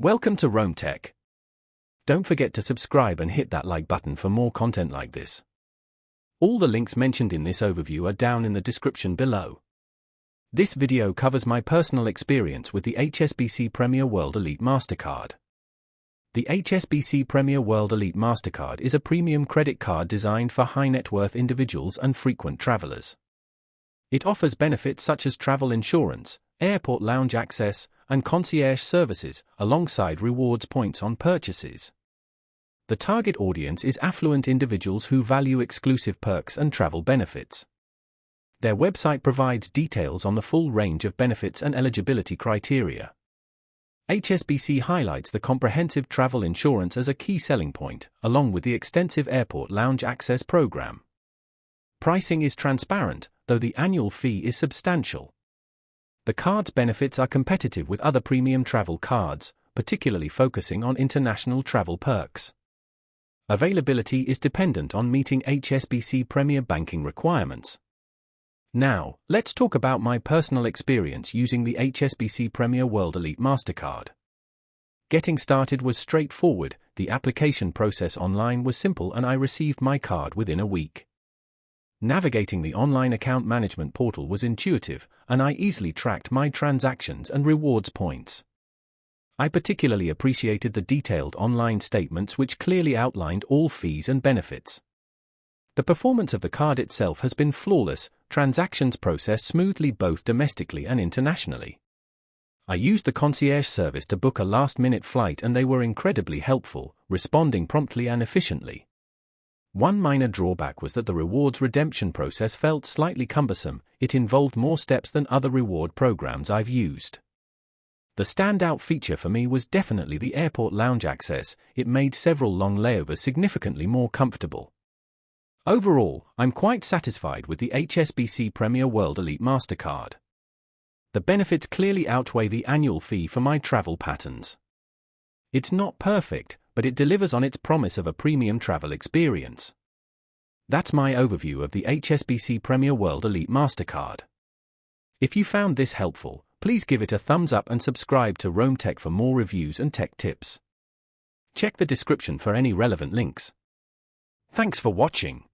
Welcome to Rome Tech. Don't forget to subscribe and hit that like button for more content like this. All the links mentioned in this overview are down in the description below. This video covers my personal experience with the HSBC Premier World Elite Mastercard. The HSBC Premier World Elite Mastercard is a premium credit card designed for high-net-worth individuals and frequent travelers. It offers benefits such as travel insurance, airport lounge access, and concierge services, alongside rewards points on purchases. The target audience is affluent individuals who value exclusive perks and travel benefits. Their website provides details on the full range of benefits and eligibility criteria. HSBC highlights the comprehensive travel insurance as a key selling point, along with the extensive airport lounge access program. Pricing is transparent, though the annual fee is substantial. The card's benefits are competitive with other premium travel cards, particularly focusing on international travel perks. Availability is dependent on meeting HSBC Premier banking requirements. Now, let's talk about my personal experience using the HSBC Premier World Elite Mastercard. Getting started was straightforward, the application process online was simple and I received my card within a week. Navigating the online account management portal was intuitive, and I easily tracked my transactions and rewards points. I particularly appreciated the detailed online statements which clearly outlined all fees and benefits. The performance of the card itself has been flawless, transactions processed smoothly both domestically and internationally. I used the concierge service to book a last-minute flight and they were incredibly helpful, responding promptly and efficiently. One minor drawback was that the rewards redemption process felt slightly cumbersome. It involved more steps than other reward programs I've used. The standout feature for me was definitely the airport lounge access. It made several long layovers significantly more comfortable. Overall, I'm quite satisfied with the HSBC Premier World Elite Mastercard. The benefits clearly outweigh the annual fee for my travel patterns. It's not perfect, but it delivers on its promise of a premium travel experience. That's my overview of the HSBC Premier World Elite Mastercard. If you found this helpful, please give it a thumbs up and subscribe to Rome Tech for more reviews and tech tips. Check the description for any relevant links. Thanks for watching.